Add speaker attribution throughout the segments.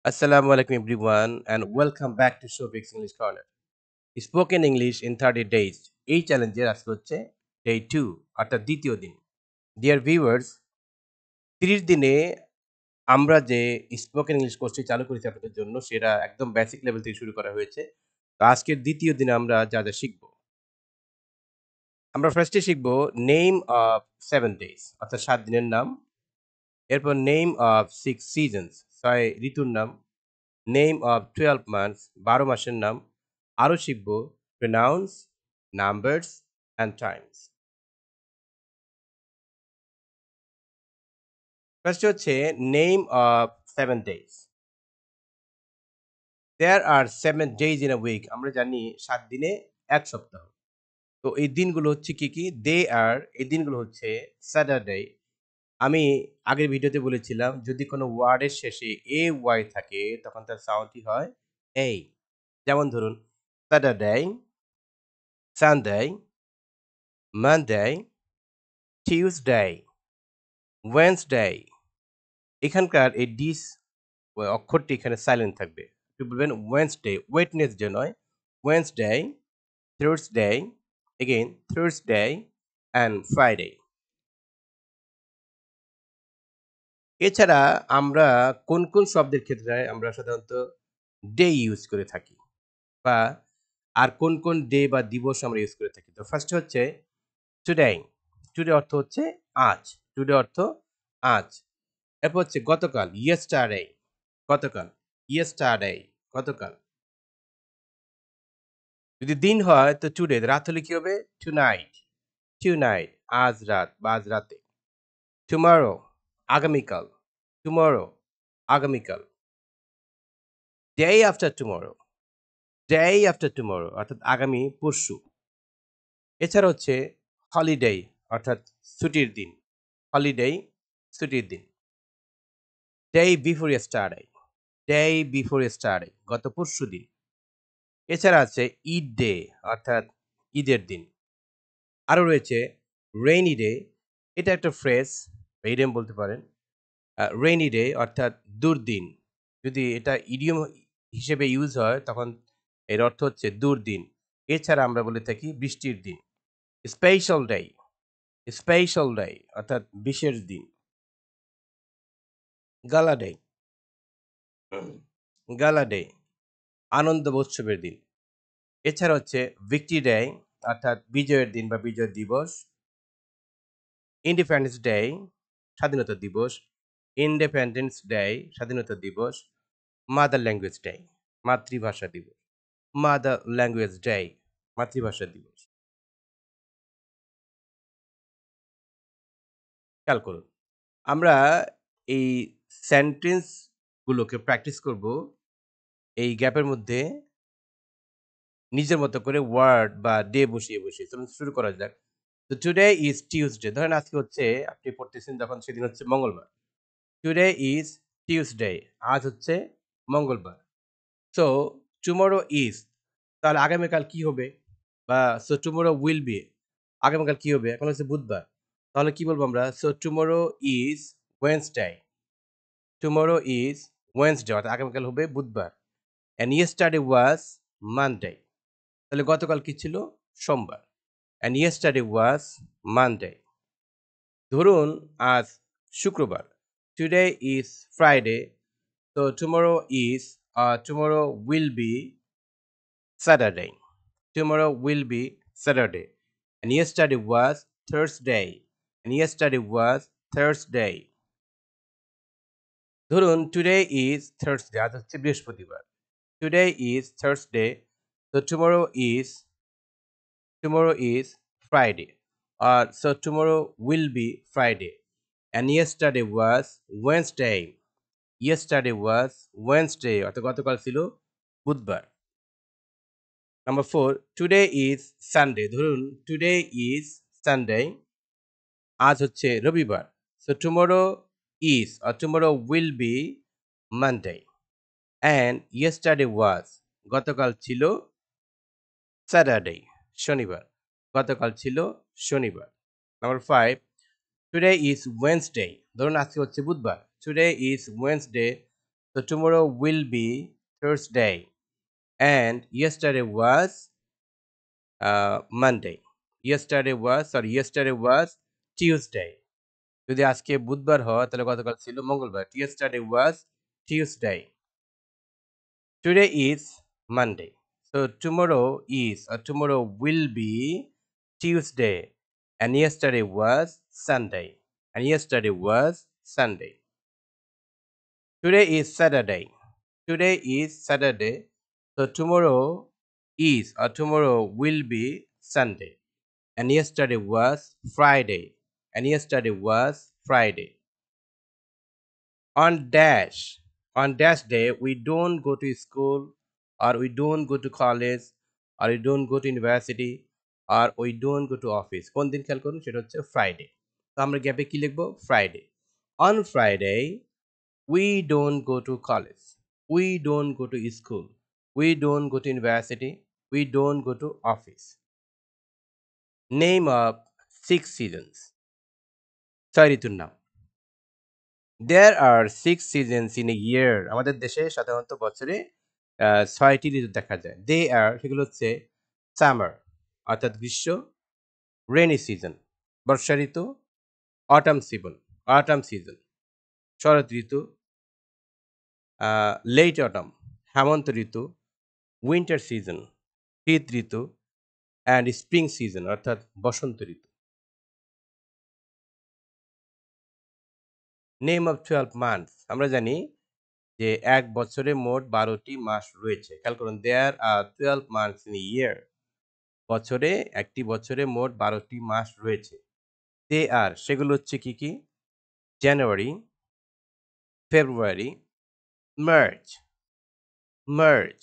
Speaker 1: Assalamu alaikum everyone and welcome back to Shafiq's English Corner. Spoken English in 30 days. এই চ্যালেঞ্জের আজকে হচ্ছে day 2 অর্থাৎ দ্বিতীয় দিন। ডিয়ার ভিউয়ার্স, 30 দিনে আমরা যে স্পোকেন ইংলিশ কোর্সটি চালু করেছি আপনাদের জন্য সেটা একদম বেসিক লেভেল থেকে শুরু করা হয়েছে। তো আজকের দ্বিতীয় দিনে আমরা যা শিখব। আমরা ফার্স্টে শিখব নেম অফ 7 ডেজ অর্থাৎ 7 দিনের নাম। এরপর নেম অফ 6 সিজনস 6 ঋতুর নাম। নেম অফ 12 মান্থস 12 মাসের নাম। আরও শিখব pronounce, numbers and times. First হচ্ছে name of 7 days. There are 7 days in a week. আমরা জানি 7 দিনে 1 সপ্তাহ। তো এই দিনগুলো হচ্ছে কি? এই দিনগুলো হচ্ছে স্যাটারডে। আমি আগের ভিডিওতে বলেছিলাম যদি কোনো ওয়ার্ডের শেষে এ ওয়াই থাকে তখন তার সাউন্ডটি হয় এই। যেমন ধরুন Saturday, Sunday, Monday, Tuesday, Wednesday. এখানকার এই ডিস অক্ষরটি এখানে সাইলেন্ট থাকবে। আপনি বলবেন ওয়েডনেসডে, ওয়েডনেসডে নয়, Wednesday, Thursday, again Thursday and Friday. এছাড়া আমরা কোন শব্দের ক্ষেত্রে আমরা সাধারণত ডে ইউজ করে থাকি বা আর কোন ডে বা দিবস আমরা ইউজ করে থাকি। তো ফার্স্ট হচ্ছে টুডে। টুডে অর্থ হচ্ছে আজ। টুডে অর্থ আজ। এরপর হচ্ছে গতকাল, ইয়েস্টারডে। গতকাল, ইয়েস্টারডে, গতকাল। যদি দিন হয় তো টুডে, রাত হলে কি হবে? টুনাইট, টুনাইট, আজ রাত বা আজ রাতে। টুমরো, আগামীকাল, টুমরো, আগামীকাল। Day after tomorrow, day after tomorrow অর্থাৎ আগামী পরশু। এছাড়া হচ্ছে হলিডে অর্থাৎ ছুটির দিন। হলিডে, ছুটির দিন। Day before yesterday, day before yesterday, গত পরশুদিন। এছাড়া আছে ঈদ ডে অর্থাৎ ঈদের দিন। আরও রয়েছে রেইনি ডে। এটা একটা ফ্রেজ বা ইডিয়ম বলতে পারেন। রেইনি ডে অর্থাৎ দুর্দিন। যদি এটা ইডিয়ম হিসেবে ইউজ হয় তখন এর অর্থ হচ্ছে দুর্দিন। এছাড়া আমরা বলে থাকি বৃষ্টির দিন। স্পেশাল ডে, স্পেশাল ডে অর্থাৎ বিশেষ দিন। গালা ডে, গালা ডে, আনন্দ উৎসবের দিন। এছাড়া হচ্ছে ভিক্টরি ডে অর্থাৎ বিজয়ের দিন বা বিজয় দিবস। ইন্ডিপেন্ডেন্স ডে, স্বাধীনতা দিবস। ইন্ডিপেন্ডেন্স ডে, স্বাধীনতা দিবস। মাদার ল্যাঙ্গুয়েজ ডে, মাতৃভাষা দিবস। মাদার ল্যাঙ্গুয়েজ ডে, মাতৃভাষা দিবস। খেয়াল করুন, আমরা এই সেন্টেন্স গুলোকে প্র্যাকটিস করব এই গ্যাপের মধ্যে নিজের মতো করে ওয়ার্ড বা ডে বসিয়ে। চলুন শুরু করা যাক। তো টুডে ইজ টিউসডে। ধরেন আজকে হচ্ছে আপনি পড়তেছেন যখন সেদিন হচ্ছে মঙ্গলবার। Today is Tuesday. আজ হচ্ছে মঙ্গলবার। সো টুমরো ইজ, তাহলে আগামীকাল কি হবে? বা সো টুমরো উইল বি, আগামীকাল কি হবে? এখন হচ্ছে বুধবার। তাহলে কি বলবো আমরা? So tomorrow is Wednesday. Tomorrow is Wednesday অর্থাৎ আগামীকাল হবে বুধবার। And yesterday was Monday. তাহলে গতকাল কি ছিল? সোমবার। And yesterday was Monday. ধরুন আজ শুক্রবার। Today is Friday. So tomorrow will be Saturday. Tomorrow will be Saturday. And yesterday was Thursday. And yesterday was Thursday. ধরুন টুডে ইজ থার্সডে, আজ হচ্ছে বৃহস্পতিবার। টুডে ইজ থার্সডে, তো টুমরো ইজ ফ্রাইডে। আর so tomorrow will be Friday. And yesterday was Wednesday. Yesterday was Wednesday অর্থাৎ গতকাল ছিল বুধবার। Number 4, today is Sunday. ধরুন টুডে ইজ সানডে, আজ হচ্ছে রবিবার। সো টুমরো ইজ আর tomorrow will be Monday. And yesterday was, গতকাল ছিল স্যাটারডে, শনিবার। গতকাল ছিল শনিবার। Number 5, today is Wednesday. ধরুন আজকে হচ্ছে বুধবার। Today is Wednesday, So tomorrow will be Thursday. And yesterday was Monday. Yesterday was Tuesday. যদি আজকে বুধবার হয় তাহলে গতকাল ছিল মঙ্গলবার। Yesterday was Tuesday. Today is Monday. So tomorrow is or tomorrow will be Tuesday. And yesterday was Sunday. And yesterday was Sunday. Today is Saturday. Today is Saturday. So tomorrow is or tomorrow will be Sunday. And yesterday was Friday. And yesterday was Friday. On dash day we don't go to school, or we don't go to college, or we don't go to university, or we don't go to office. কোন দিন খেয়াল করুন, সেটা হচ্ছে Friday. তো আমরা গ্যাপে কি লিখবো? Friday. On Friday we don't go to college, we don't go to school, we don't go to university, we don't go to office. Name of 6 seasons. 6 ঋতুর নাম। There are 6 seasons in a year. আমাদের দেশে সাধারণত বছরে 6টি ঋতু দেখা যায়। They are সেগুলো হচ্ছে সামার অর্থাৎ গ্রীষ্ম, রেনি সিজন বর্ষা ঋতু, অটাম সিজন শরৎ ঋতু, লেট অটাম হেমন্ত ঋতু, উইন্টার সিজন শীত ঋতু, অ্যান্ড স্প্রিং সিজন অর্থাৎ বসন্ত ঋতু। Name of 12 months. আমরা জানি যে এক বছরে মোট 12টি মাস রয়েছে। খেয়াল করুন, দেয়ার আর 12 মান্থস ইন ইয়ার। একটি বছরে মোট 12টি মাস রয়েছে। দে আর সেগুলো হচ্ছে কি কি? জানুয়ারি, February, March,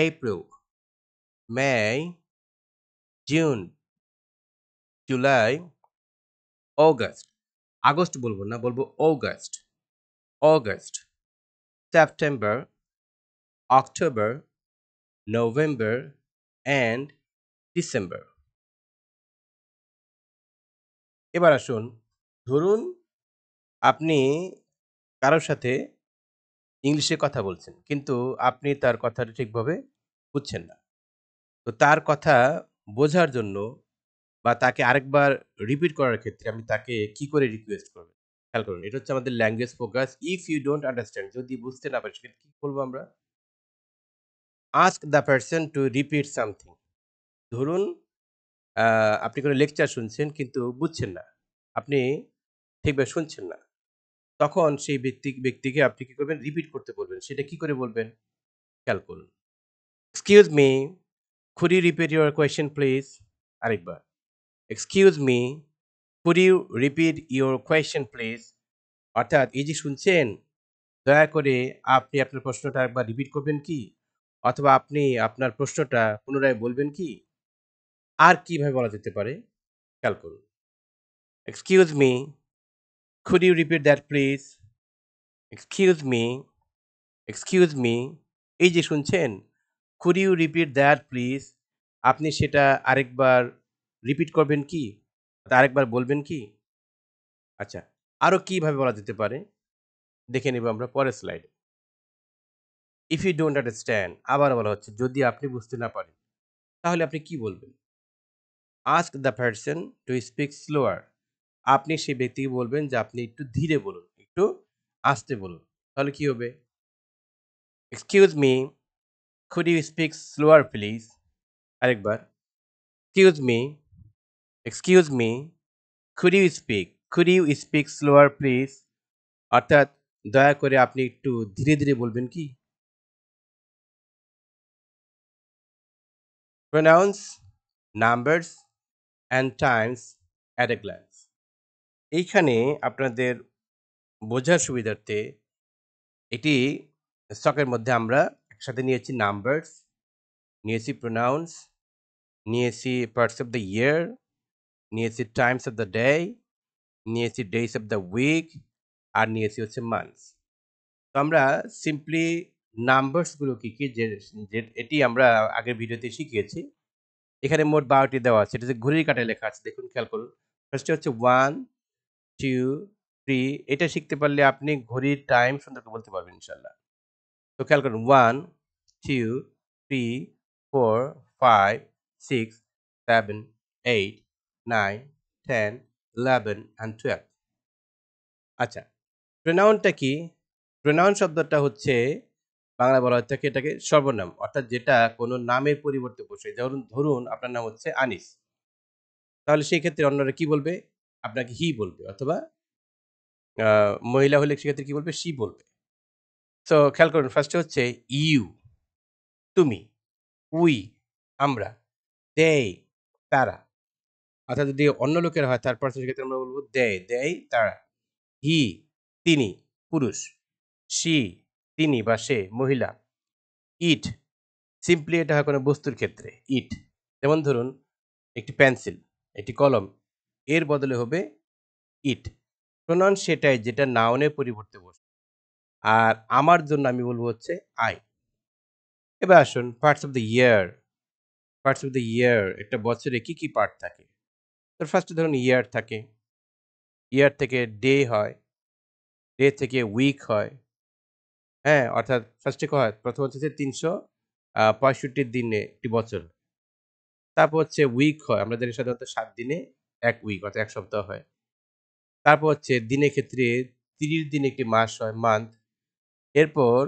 Speaker 1: April, May, June, July, August বলবো না, বলবো August, September, October, November and December. এবার আসুন, ধরুন আপনি কারোর সাথে ইংলিশে কথা বলছেন, কিন্তু আপনি তার কথাটা ঠিকভাবে বুঝছেন না। তো তার কথা বোঝার জন্য বা তাকে আরেকবার রিপিট করার ক্ষেত্রে আমি তাকে কি করে রিকোয়েস্ট করব? খেয়াল করুন, এটা হচ্ছে আমাদের language focus. If you don't understand, যদি বুঝতে না পারি সেক্ষেত্রে কি বলবো আমরা? Ask the person to repeat something. ধরুন আপনি কোনো লেকচার শুনছেন কিন্তু বুঝছেন না। আপনি ঠিকভাবে শুনছেন না। তখন সেই ব্যক্তিকে আপনি কি করবেন? রিপিট করতে বলবেন। সেটা কি করে বলবেন? খেয়াল করুন। Excuse me, could you repeat your question please? আরেকবার। Excuse me, could you repeat your question please? অর্থাৎ এই যে শুনছেন, দয়া করে আপনি আপনার প্রশ্নটা একবার রিপিট করবেন কি? অথবা আপনি আপনার প্রশ্নটা পুনরায় বলবেন কি? আর কিভাবে বলা যেতে পারে? খেয়াল করুন। Excuse me, could you repeat that please? Excuse me, এই যে শুনছেন, could you repeat that please? আপনি সেটা আরেকবার রিপিট করবেন কি? আরেকবার বলবেন কি? আচ্ছা, আরো কিভাবে বলা যেতে পারে? দেখে নিব আমরা পরের স্লাইডে। ইফ ইউ ডোন্ট আন্ডারস্ট্যান্ড, আবার বলা হচ্ছে যদি আপনি বুঝতে না পারেন, তাহলে আপনি কি বলবেন? Ask the person to speak slower. আপনি সেই ব্যক্তিকে বলবেন যে আপনি একটু ধীরে বলুন, একটু আস্তে বলুন। তাহলে কি হবে? Excuse me, could you speak slower please? আরেকবার। Excuse me, excuse me, could you speak slower please? অর্থাৎ দয়া করে আপনি একটু ধীরে ধীরে বলবেন কি? Pronounce numbers and times at a glance. এইখানে আপনাদের বোঝার সুবিধার্থে এটি স্টকের মধ্যে আমরা একসাথে নিয়েছি নাম্বারস, নিয়েছি প্রনাউন্স, নিয়েছি পার্টস অফ দ্য ইয়ার, নিয়েছি টাইমস অফ দ্য ডে, নিয়েছি ডেজ অফ দ্য উইক, আর নিয়েছি হচ্ছে মান্থস। তো আমরা সিম্পলি নাম্বারসগুলো কি কি যে এটি আমরা আগের ভিডিওতে শিখিয়েছি। এখানে মোট 12টি দেওয়া আছে। এটা যে ঘড়ির কাঁটায় লেখা আছে, দেখুন খেয়াল করুন। ফার্স্টে হচ্ছে 1, 2, 3 এটা শিখতে পারলে আপনি ঘড়ির টাইম সুন্দর করে বলতে পারবেন ইনশাআল্লাহ। তো খেয়াল করুন 1, 2, 3, 4, 5, 6, 7, 8, 9, 10, 11 and 12 আচ্ছা, প্রোনাউনটা কি? প্রোনাউন শব্দটা হচ্ছে বাংলায় বলা হয়ে থাকে এটাকে সর্বনাম। অর্থাৎ যেটা কোনো নামের পরিবর্তে বসে। ধরুন আপনার নাম হচ্ছে আনিস। তাহলে সেই ক্ষেত্রে অন্যরা কি বলবে? আপনাকে হি বলবে অথবা আ মহিলা হলে সেক্ষেত্রে কি বলবে? শি বলবে। সো খেয়াল করুন ফার্স্ট এ হচ্ছে ইউ, তুমি, উই, আমরা, they, তারা। অর্থাৎ যদি অন্য লোকের হয় থার্ড পারসন সেক্ষেত্রে আমরা বলব they, তারা। হি, তিনি, পুরুষ। she, তিনি বা সে, মহিলা। it, সিম্পলি এটা হয় কোনো বস্তুর ক্ষেত্রে it। যেমন ধরুন একটি পেন্সিল, একটি কলম। এর বদলে হবে it। প্রোনাউন সেটাই যেটা নাউনের পরিবর্তে বসে। আর আমার জন্য আমি বলব হচ্ছে I। এবার আসুন parts of the year. Parts of the year একটা বছরে কি পার্ট থাকে? তো ফার্স্ট এ ধরুন ইয়ার থাকে। ইয়ার থেকে ডে হয়, ডে থেকে উইক হয়। হ্যাঁ? অর্থাৎ ফার্স্ট এ হয় প্রথম হচ্ছে যে ৩৬৫ দিনে একটি বছর। তারপর হচ্ছে উইক হয়। আমরা জানি সাধারণত ৭ দিনে ১ উইক অর্থাৎ ১ সপ্তাহ হয়। তারপর হচ্ছে দিনের ক্ষেত্রে ৩০ দিনে একটি মাস হয় মান্থ। এরপর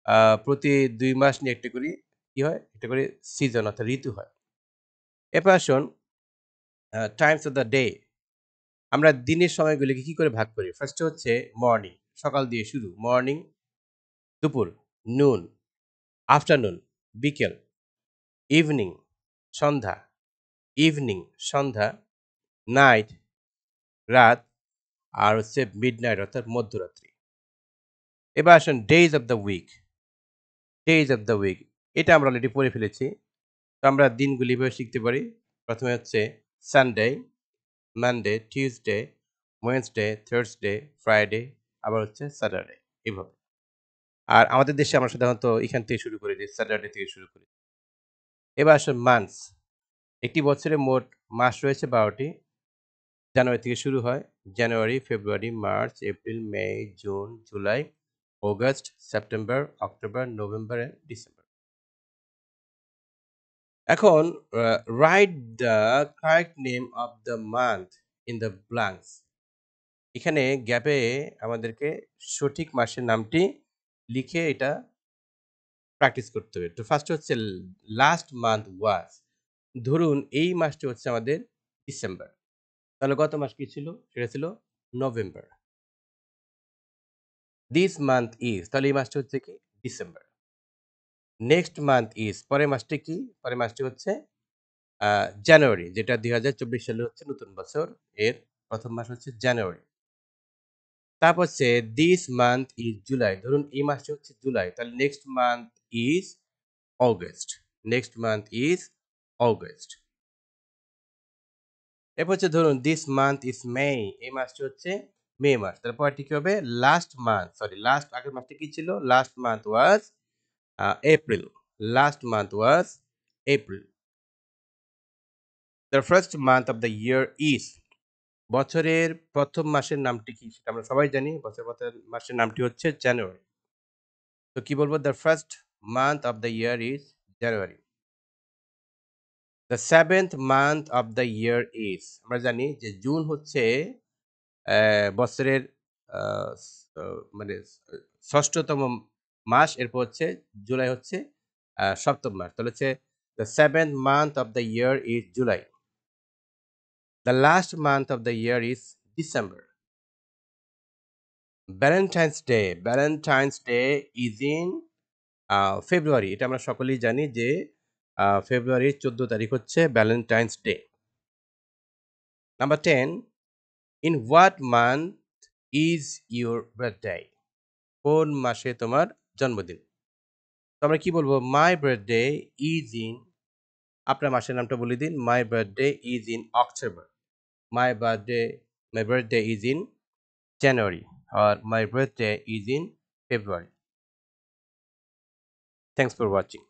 Speaker 1: আ প্রতি ২ মাস নিয়ে একটা করে কি হয়? একটা করে সিজন অর্থাৎ ঋতু হয়। এরপর আসুন টাইমস অফ দ্য ডে। আমরা দিনের সময়গুলিকে কি করে ভাগ করি? ফার্স্ট এ হচ্ছে মর্নিং, সকাল দিয়ে শুরু। মর্নিং, দুপুর, নুন, আফটারনুন, বিকেল, ইভনিং, সন্ধ্যা, ইভনিং, সন্ধ্যা, নাইট, রাত আর হচ্ছে মিডনাইট অর্থাৎ মধ্যরাত্রি। এবার আসুন days of the week. Days of the week এটা আমরা অলরেডি পড়ে ফেলেছি। তো আমরা দিনগুলি এভাবে শিখতে পারি। ১ম এ হচ্ছে Sunday, Monday, Tuesday, Wednesday, Thursday, Friday আবার হচ্ছে স্যাটারডে এভাবে। আর আমাদের দেশে আমরা সাধারণত এখান থেকে শুরু করি যে স্যাটারডে থেকে শুরু করি। এবার আসুন মান্থস। একটি বছরে মোট মাস রয়েছে ১২ টি। জানুয়ারি থেকে শুরু হয়। January, February, March, April, May, June, July, August, September, October, November and December. এখন uh write the correct name of the month in the blanks. এখানে গ্যাপে আমাদেরকে সঠিক মাসের নামটি লিখে এটা প্র্যাকটিস করতে হবে। তো ফার্স্ট হচ্ছে লাস্ট মান্থ ওয়াজ। ধরুন এই মাসটি হচ্ছে আমাদের ডিসেম্বর। তাহলে গত মাস কি ছিল? সেটা ছিল নভেম্বর। দিস মান্থ ইজ তাহলে এই মাসটি হচ্ছে কি? ডিসেম্বর। নেক্সট মান্থ ইজ পরের মাসটি কি? পরের মাসটি হচ্ছে আ জানুয়ারি যেটা ২০২৪ সালে হচ্ছে নতুন বছর। এর ১ম মাস হচ্ছে জানুয়ারি। তারপর হচ্ছে দিস মান্থ ইজ জুলাই। ধরুন এই মাসটি হচ্ছে জুলাই। তাহলে next month is August. Next month is August. এরপর হচ্ছে ধরুন দিস মান্থ ইজ মে। এই মাসটি হচ্ছে মে মাস। তাহলে পরেরটি কি হবে? লাস্ট আগের মাসটি কি ছিল? Last month was April. Last month was April. The first month of the year is বছরের ১ম মাসের নামটি কি? সেটা আমরা সবাই জানি। বছরের ১ম মাসের নামটি হচ্ছে জানুয়ারি। তো কি বলব? The first month of the year is January. The 7th month of the year is আমরা জানি যে জুন হচ্ছে বছরের আ স আ মানে ৬ষ্ঠতম মাস। এরপর হচ্ছে জুলাই হচ্ছে ৭ম মাস। তাহলে হচ্ছে the 7th month of the year is July. The last month of the year is December. Valentine's Day is in February. এটা আমরা সকলেই জানি যে ফেব্রুয়ারির ১৪ তারিখ হচ্ছে Valentine's day. Number 10 In what month is your birthday? কোন মাসে তোমার জন্মদিন? তো আমরা কি বলবো? My birthday is in আপনার মাসের নামটা বলে দিন। My birthday is in October. My birthday my birthday is in January or my birthday is in February. Thanks for watching.